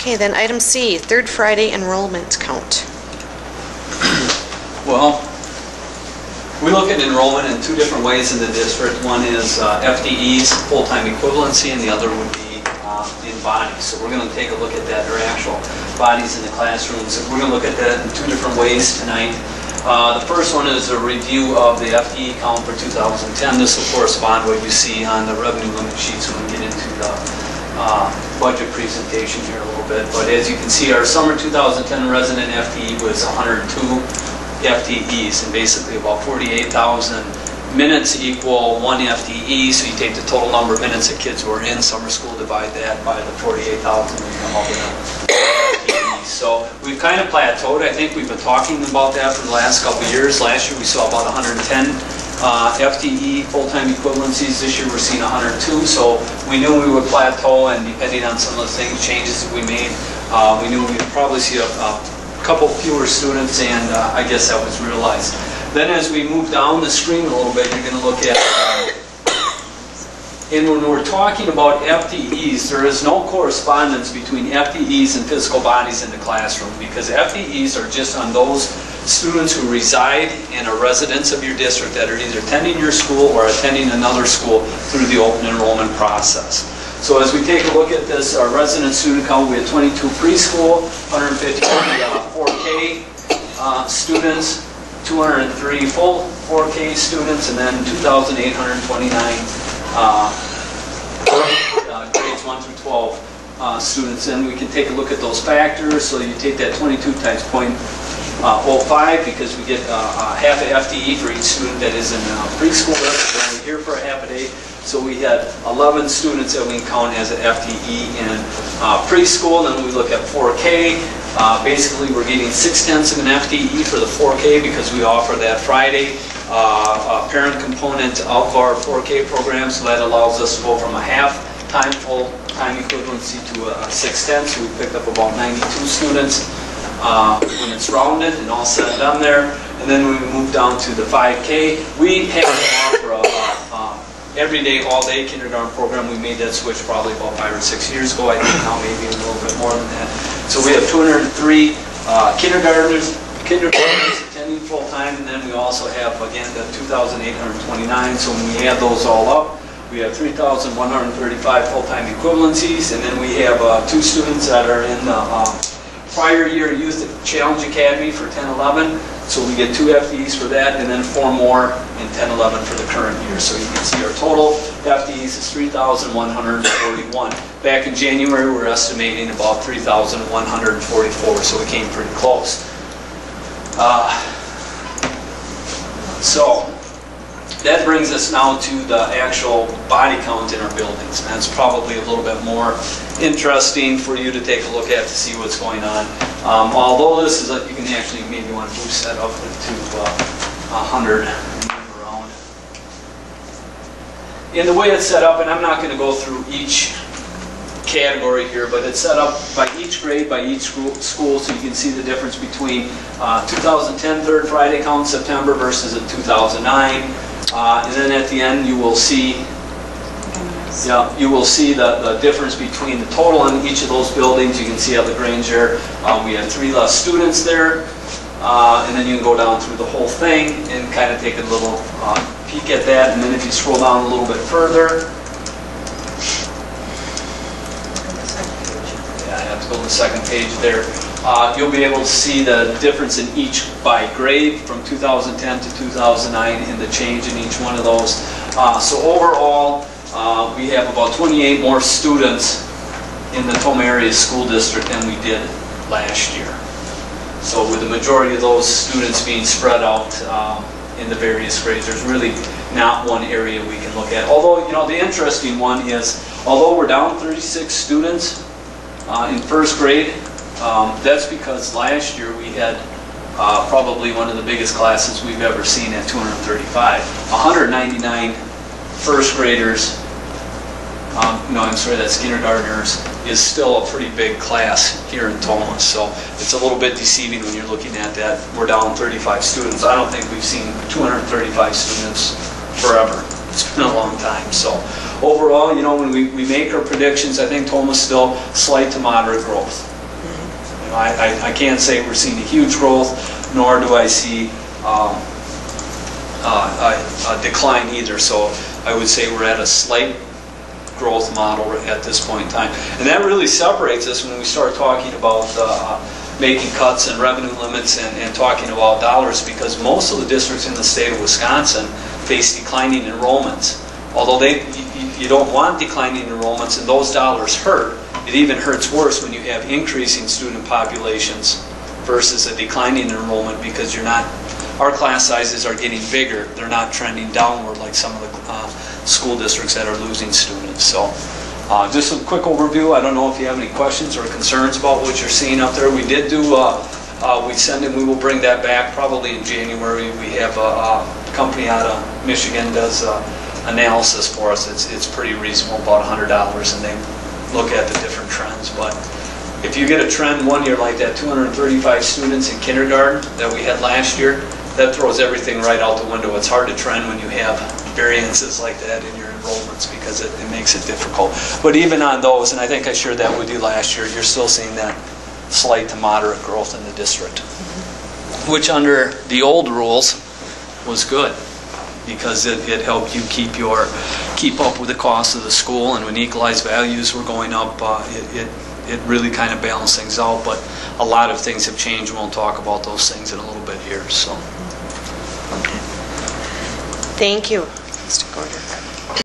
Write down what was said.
Okay, then item C, third Friday enrollment count. Well, we look at enrollment in two different ways in the district. One is FTEs, full-time equivalency, and the other would be in bodies. So we're going to take a look at that, or actual bodies in the classrooms. So we're going to look at that in two different ways tonight. The first one is a review of the FTE count for 2010. This will correspond to what you see on the revenue limit sheets when we get into the budget presentation here a little bit. But as you can see, our summer 2010 resident FTE was 102 FTEs, and basically about 48,000 minutes equal 1 FTE. So you take the total number of minutes that kids were in summer school, divide that by the 48,000, and you come up with a FTE. So we've kind of plateaued. I think we've been talking about that for the last couple of years. Last year we saw about 110 FTE full-time equivalencies. This year we're seeing 102. So we knew we would plateau, and depending on some of the changes that we made, we knew we'd probably see a couple fewer students, and I guess that was realized. Then as we move down the screen a little bit, you're going to look at, and when we're talking about FTEs, there is no correspondence between FTEs and physical bodies in the classroom, because FTEs are just on those students who reside and are residents of your district that are either attending your school or attending another school through the open enrollment process. So as we take a look at this, our resident student count, we had 22 preschool, 150 4K students, 203 full 4K students, and then 2,829 grades 1 through 12 students. And we can take a look at those factors. So you take that 22 times 0.05, because we get half a FTE for each student that is in preschool. They're only here for a half a day. So we had 11 students that we can count as an FTE in preschool. Then we look at 4K. Basically, we're getting 6/10 of an FTE for the 4K because we offer that Friday parent component of our 4K program. So that allows us to go from a half-time full-time equivalency to a 6/10. So we picked up about 92 students when it's rounded and all said and done there. And then we move down to the 5K. We have to offer a everyday, all-day kindergarten program. We made that switch probably about 5 or 6 years ago. I think now maybe a little bit more than that. So we have 203 kindergartners attending full-time, and then we also have, again, the 2,829. So when we add those all up, we have 3,135 full-time equivalencies, and then we have 2 students that are in the prior year Youth Challenge Academy for 10-11. So we get 2 FTEs for that, and then 4 more in 10-11 for the current year. So you can see our total FTEs is 3,141. Back in January, we were estimating about 3,144, so we came pretty close. So that brings us now to the actual body count in our buildings. And that's probably a little bit more interesting for you to take a look at to see what's going on. Although this is, you can actually maybe want to boost that up to 100 and move around. In the way it's set up, and I'm not going to go through each category here, but it's set up by each grade, by each school, so you can see the difference between 2010 third Friday count September versus a 2009. And then at the end, you will see the difference between the total in each of those buildings. You can see how the Grange there, we had 3 less students there. And then you can go down through the whole thing and kind of take a little peek at that. And then if you scroll down a little bit further, I have to go to the second page there. You'll be able to see the difference in each by grade from 2010 to 2009 and the change in each one of those. So overall, we have about 28 more students in the Toma Area School District than we did last year. So with the majority of those students being spread out in the various grades, there's really not one area we can look at. Although, you know, the interesting one is, although we're down 36 students in first grade, that's because last year we had probably one of the biggest classes we've ever seen at 235. 199 first graders, no, I'm sorry, that's kindergartners, is still a pretty big class here in Toma. So it's a little bit deceiving when you're looking at that. We're down 35 students. I don't think we've seen 235 students forever. It's been a long time. So overall, you know, when we make our predictions, I think Toma's still slight to moderate growth. I can't say we're seeing a huge growth, nor do I see a decline either. So I would say we're at a slight growth model at this point in time. And that really separates us when we start talking about making cuts and revenue limits and talking about dollars, because most of the districts in the state of Wisconsin face declining enrollments. Although you don't want declining enrollments, and those dollars hurt. It even hurts worse when you have increasing student populations versus a declining enrollment, because our class sizes are getting bigger. They're not trending downward like some of the school districts that are losing students. So just a quick overview. I don't know if you have any questions or concerns about what you're seeing out there. We did do, we will bring that back probably in January. We have a company out of Michigan does analysis for us. It's pretty reasonable, about $100, and they look at the different trends. But if you get a trend one year like that, 235 students in kindergarten that we had last year, that throws everything right out the window. It's hard to trend when you have variances like that in your enrollments, because it makes it difficult. But even on those, and I think I shared that with you last year, you're still seeing that slight to moderate growth in the district, which under the old rules was good, because it helped you keep up with the cost of the school, and when equalized values were going up, it really kind of balanced things out. But a lot of things have changed. We'll talk about those things in a little bit here. So, Thank you, Mr. Gordon.